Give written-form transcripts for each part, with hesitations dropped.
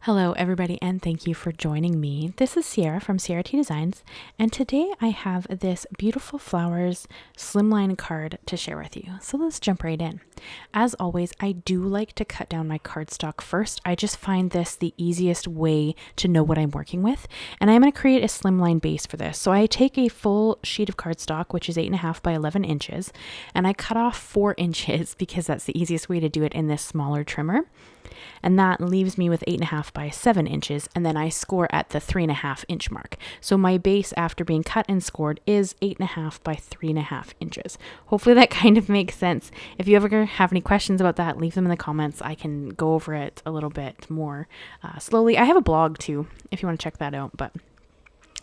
Hello everybody, and thank you for joining me. This is Ciara from Ciara T Designs, and today I have this beautiful flowers slimline card to share with you. So let's jump right in. As always, I do like to cut down my cardstock first. I just find this the easiest way to know what I'm working with, and I'm going to create a slimline base for this. So I take a full sheet of cardstock, which is 8.5 by 11 inches, and I cut off 4 inches because that's the easiest way to do it in this smaller trimmer. And that leaves me with 8.5 by 7 inches, and then I score at the 3.5 inch mark. So my base after being cut and scored is 8.5 by 3.5 inches. Hopefully that kind of makes sense. If you ever have any questions about that, leave them in the comments. I can go over it a little bit more slowly. I have a blog too, if you want to check that out, but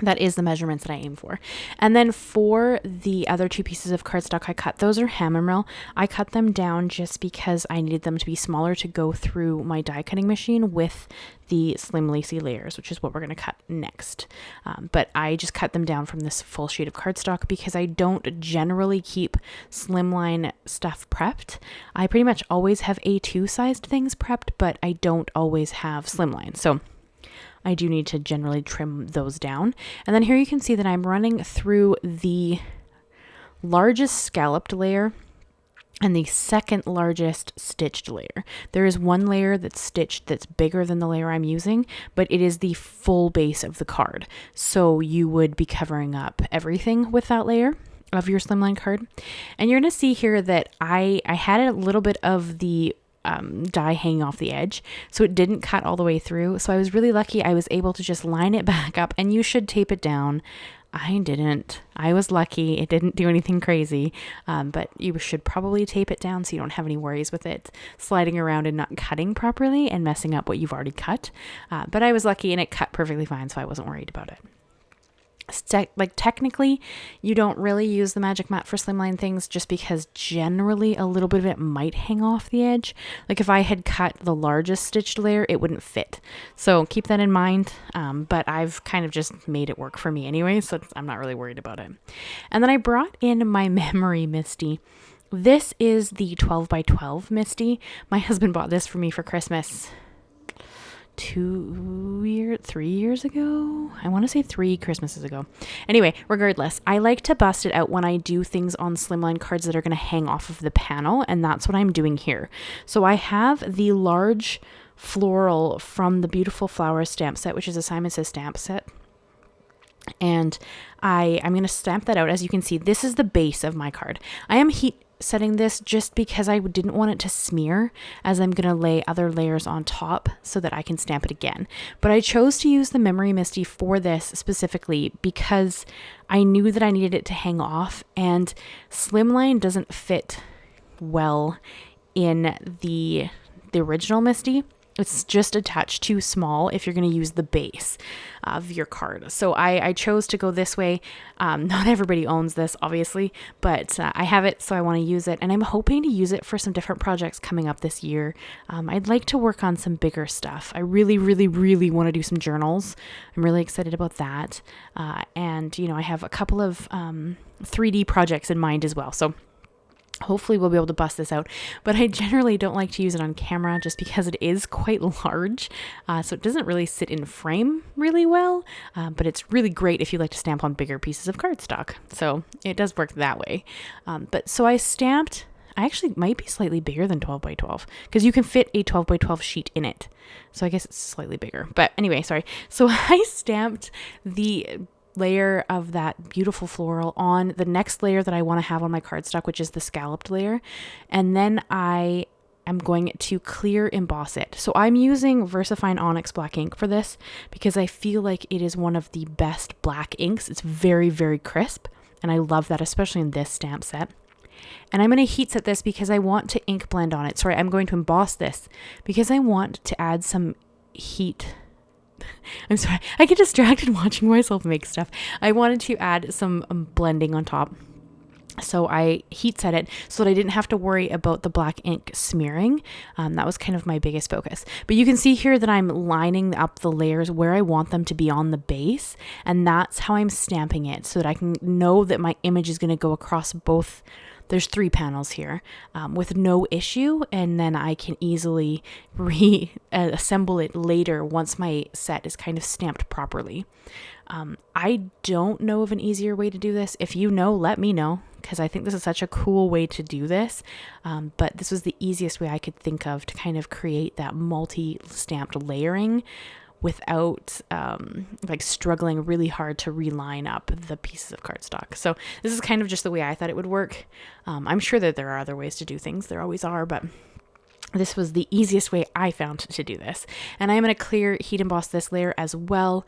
that is the measurements that I aim for. And then for the other 2 pieces of cardstock I cut, those are HammerMill. I cut them down just because I needed them to be smaller to go through my die cutting machine with the slim Lacy layers, which is what we're going to cut next. But I just cut them down from this full sheet of cardstock because I don't generally keep slimline stuff prepped. I pretty much always have A2 sized things prepped, but I don't always have slimline. So I do need to generally trim those down. And then here you can see that I'm running through the largest scalloped layer and the second largest stitched layer. There is one layer that's stitched that's bigger than the layer I'm using, but it is the full base of the card. So you would be covering up everything with that layer of your slimline card. And you're going to see here that I had a little bit of the die hanging off the edge, so it didn't cut all the way through. So I was really lucky. I was able to just line it back up, and you should tape it down. I didn't. I was lucky. It didn't do anything crazy, but you should probably tape it down so you don't have any worries with it sliding around and not cutting properly and messing up what you've already cut. But I was lucky and it cut perfectly fine, so I wasn't worried about it. Technically, you don't really use the magic mat for slimline things just because generally a little bit of it might hang off the edge. Like if I had cut the largest stitched layer, it wouldn't fit. So keep that in mind. But I've kind of just made it work for me anyway, so I'm not really worried about it. And then I brought in my memory Misti. This is the 12 by 12 Misti. My husband bought this for me for Christmas 3 years ago. I want to say 3 Christmases ago. Anyway, regardless, I like to bust it out when I do things on slimline cards that are going to hang off of the panel, and that's what I'm doing here. So I have the large floral from the Beautiful Flowers stamp set, which is a Simon Says stamp set. And I'm going to stamp that out. As you can see, this is the base of my card. I am heat setting this just because I didn't want it to smear, as I'm going to lay other layers on top so that I can stamp it again. But I chose to use the Memory Misti for this specifically because I knew that I needed it to hang off, and slimline doesn't fit well in the original Misti. It's just a touch too small if you're going to use the base of your card. So I chose to go this way. Not everybody owns this, obviously, but I have it, so I want to use it. And I'm hoping to use it for some different projects coming up this year. I'd like to work on some bigger stuff. I really, really, really want to do some journals. I'm really excited about that. And, I have a couple of 3D projects in mind as well. So hopefully we'll be able to bust this out, but I generally don't like to use it on camera just because it is quite large, so it doesn't really sit in frame really well, but it's really great if you like to stamp on bigger pieces of cardstock, so it does work that way. But so I actually might be slightly bigger than 12 by 12 because you can fit a 12 by 12 sheet in it, so I guess it's slightly bigger, but anyway, sorry. So I stamped the layer of that beautiful floral on the next layer that I want to have on my cardstock, which is the scalloped layer. And then I am going to clear emboss it. So I'm using Versafine Onyx black ink for this because I feel like it is one of the best black inks. It's very, very crisp, and I love that, especially in this stamp set. And I'm going to heat set this because I want to ink blend on it. Sorry, I'm going to emboss this because I want to add some heat. I'm sorry, I get distracted watching myself make stuff. I wanted to add some blending on top. So I heat set it so that I didn't have to worry about the black ink smearing. That was kind of my biggest focus. But you can see here that I'm lining up the layers where I want them to be on the base. And that's how I'm stamping it so that I can know that my image is going to go across both there's 3 panels here with no issue, and then I can easily reassemble it later once my set is kind of stamped properly. I don't know of an easier way to do this. If you know, let me know, because I think this is such a cool way to do this. But this was the easiest way I could think of to kind of create that multi-stamped layering without like struggling really hard to reline up the pieces of cardstock. So this is kind of just the way I thought it would work. I'm sure that there are other ways to do things. There always are, but this was the easiest way I found to do this. And I'm going to clear heat emboss this layer as well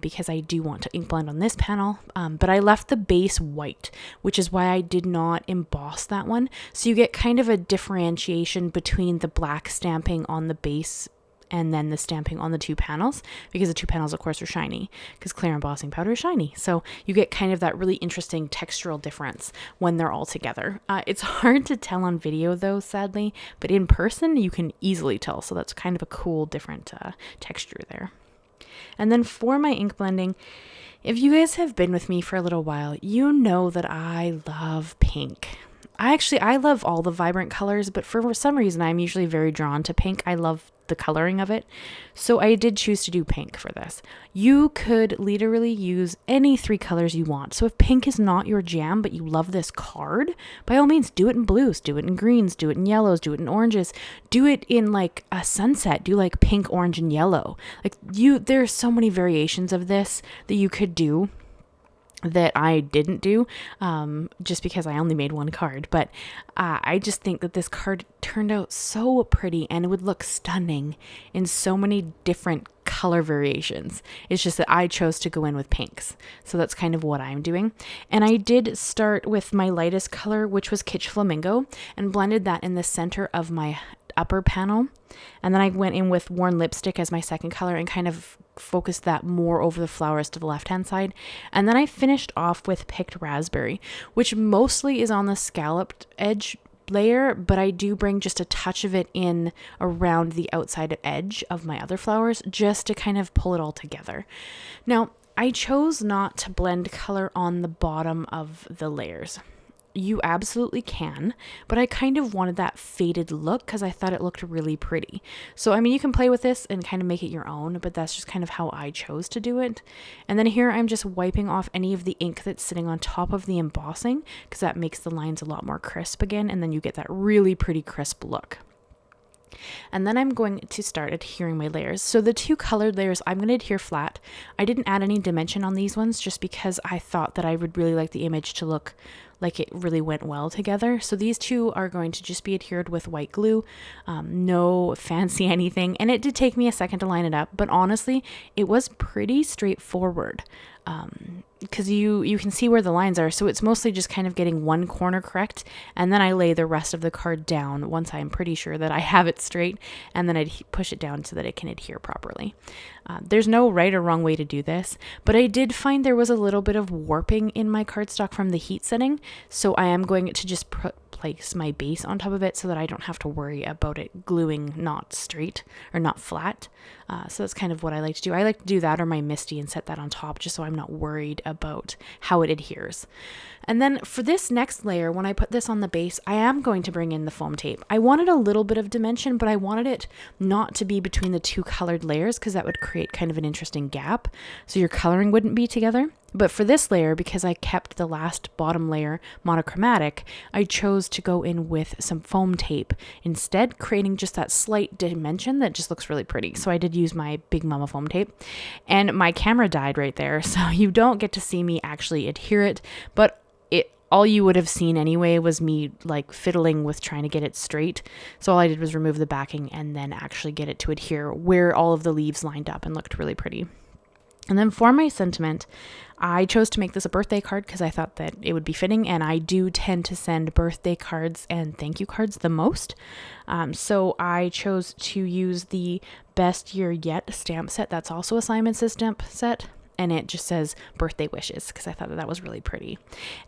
because I do want to ink blend on this panel. But I left the base white, which is why I did not emboss that one. So you get kind of a differentiation between the black stamping on the base and then the stamping on the 2 panels, because the 2 panels, of course, are shiny, because clear embossing powder is shiny. So you get kind of that really interesting textural difference when they're all together. It's hard to tell on video, though, sadly, but in person, you can easily tell. So that's kind of a cool, different texture there. And then for my ink blending, if you guys have been with me for a little while, you know that I love pink. I love all the vibrant colors, but for some reason, I'm usually very drawn to pink. I love the coloring of it. So I did choose to do pink for this. You could literally use any 3 colors you want. So if pink is not your jam, but you love this card, by all means, do it in blues, do it in greens, do it in yellows, do it in oranges, do it in like a sunset, do like pink, orange, and yellow. Like there's so many variations of this that you could do that I didn't do just because I only made 1 card. But I just think that this card turned out so pretty and it would look stunning in so many different color variations. It's just that I chose to go in with pinks. So that's kind of what I'm doing. And I did start with my lightest color, which was Kitsch Flamingo, and blended that in the center of my upper panel. And then I went in with Worn Lipstick as my second color and kind of focused that more over the flowers to the left hand side. And then I finished off with Picked Raspberry, which mostly is on the scalloped edge layer, but I do bring just a touch of it in around the outside edge of my other flowers just to kind of pull it all together. Now, I chose not to blend color on the bottom of the layers. You absolutely can, but I kind of wanted that faded look because I thought it looked really pretty. So, I mean, you can play with this and kind of make it your own, but that's just kind of how I chose to do it. And then here I'm just wiping off any of the ink that's sitting on top of the embossing because that makes the lines a lot more crisp again, and then you get that really pretty crisp look. And then I'm going to start adhering my layers. So the 2 colored layers, I'm going to adhere flat. I didn't add any dimension on these ones just because I thought that I would really like the image to look like it really went well together. So these 2 are going to just be adhered with white glue, no fancy anything. And it did take me a second to line it up, but honestly, it was pretty straightforward. Because you can see where the lines are. So it's mostly just kind of getting one corner correct. And then I lay the rest of the card down once I'm pretty sure that I have it straight. And then I push it down so that it can adhere properly. There's no right or wrong way to do this. But I did find there was a little bit of warping in my cardstock from the heat setting. So I am going to just place my base on top of it so that I don't have to worry about it gluing not straight or not flat. So that's kind of what I like to do. I like to do that or my Misti and set that on top just so I'm not worried about how it adheres. And then for this next layer, when I put this on the base, I am going to bring in the foam tape. I wanted a little bit of dimension, but I wanted it not to be between the 2 colored layers because that would create kind of an interesting gap. So your coloring wouldn't be together. But for this layer, because I kept the last bottom layer monochromatic, I chose to go in with some foam tape instead, creating just that slight dimension that just looks really pretty. So I did use my Big Mama foam tape, and my camera died right there, so you don't get to see me actually adhere it, but all you would have seen anyway was me like fiddling with trying to get it straight. So all I did was remove the backing and then actually get it to adhere where all of the leaves lined up and looked really pretty. And then for my sentiment, I chose to make this a birthday card because I thought that it would be fitting, and I do tend to send birthday cards and thank you cards the most. So I chose to use the Best Year Yet stamp set. That's also a Simon Says stamp set. And it just says birthday wishes because I thought that was really pretty.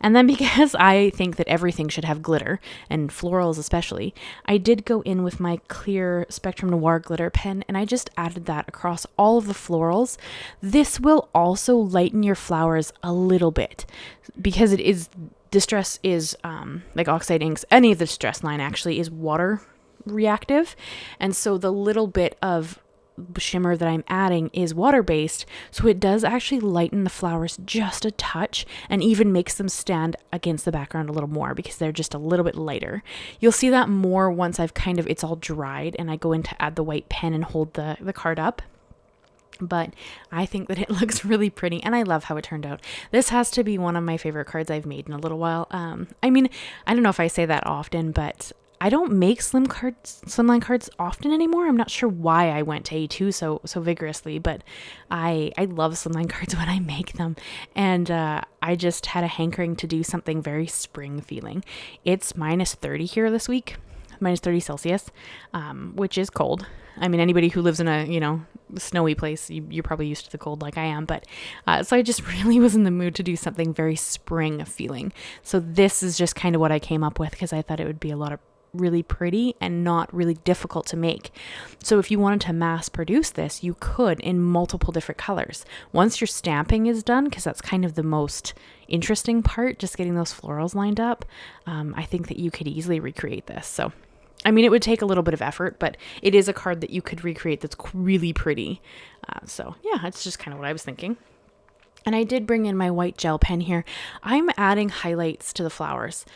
And then because I think that everything should have glitter, and florals especially, I did go in with my clear Spectrum Noir glitter pen and I just added that across all of the florals. This will also lighten your flowers a little bit because it is Distress is, like Oxide inks, any of the Distress line actually is water reactive. And so the little bit of shimmer that I'm adding is water-based, so it does actually lighten the flowers just a touch and even makes them stand against the background a little more because they're just a little bit lighter. You'll see that more once I've it's all dried and I go in to add the white pen and hold the card up. But I think that it looks really pretty and I love how it turned out. This has to be one of my favorite cards I've made in a little while. I mean, I don't know if I say that often, but I don't make slimline cards often anymore. I'm not sure why I went to A2 so vigorously, but I love slimline cards when I make them. And I just had a hankering to do something very spring feeling. It's -30 here this week, -30 Celsius, which is cold. I mean, anybody who lives in a, snowy place, you're probably used to the cold like I am. But so I just really was in the mood to do something very spring feeling. So this is just kind of what I came up with because I thought it would be a lot of really pretty and not really difficult to make. So if you wanted to mass produce this, you could in multiple different colors. Once your stamping is done, because that's kind of the most interesting part, just getting those florals lined up, I think that you could easily recreate this. So I mean, it would take a little bit of effort, but it is a card that you could recreate that's really pretty. So yeah, that's just kind of what I was thinking. And I did bring in my white gel pen here. I'm adding highlights to the flowers.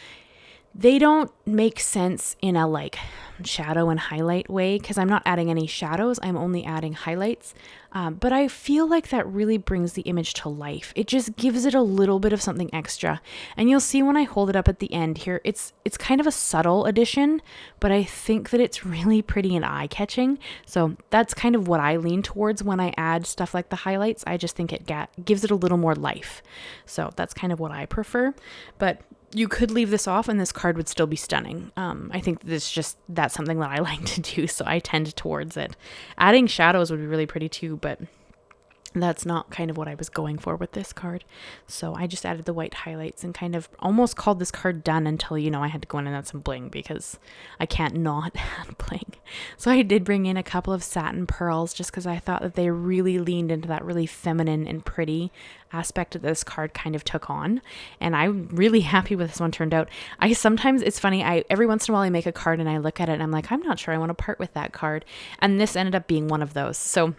They don't make sense in a like shadow and highlight way because I'm not adding any shadows. I'm only adding highlights. But I feel like that really brings the image to life. It just gives it a little bit of something extra. And you'll see when I hold it up at the end here, it's kind of a subtle addition, but I think that it's really pretty and eye-catching. So that's kind of what I lean towards when I add stuff like the highlights. I just think it gives it a little more life. So that's kind of what I prefer. But you could leave this off and this card would still be stunning. I think that's something that I like to do, so I tend towards it. Adding shadows would be really pretty too, but that's not kind of what I was going for with this card. So I just added the white highlights and kind of almost called this card done until, I had to go in and add some bling because I can't not add bling. So I did bring in a couple of satin pearls just because I thought that they really leaned into that really feminine and pretty aspect that this card kind of took on. And I'm really happy with this one turned out. It's funny, every once in a while I make a card and I look at it and I'm like, I'm not sure I want to part with that card. And this ended up being one of those. So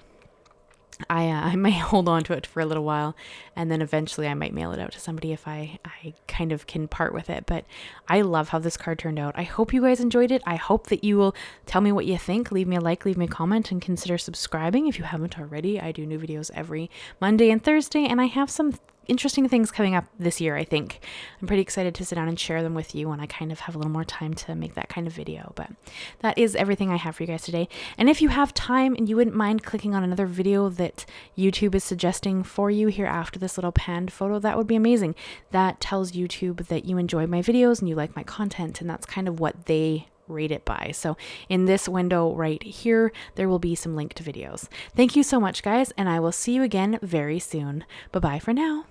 I might hold on to it for a little while and then eventually I might mail it out to somebody if I kind of can part with it. But I love how this card turned out. I hope you guys enjoyed it. I hope that you will tell me what you think. Leave me a like, leave me a comment, and consider subscribing if you haven't already. I do new videos every Monday and Thursday, and I have some interesting things coming up this year, I think. I'm pretty excited to sit down and share them with you when I kind of have a little more time to make that kind of video. But that is everything I have for you guys today. And if you have time and you wouldn't mind clicking on another video that YouTube is suggesting for you here after this little panned photo, that would be amazing. That tells YouTube that you enjoy my videos and you like my content, and that's kind of what they rate it by. So in this window right here, there will be some linked videos. Thank you so much, guys, and I will see you again very soon. Bye-bye for now.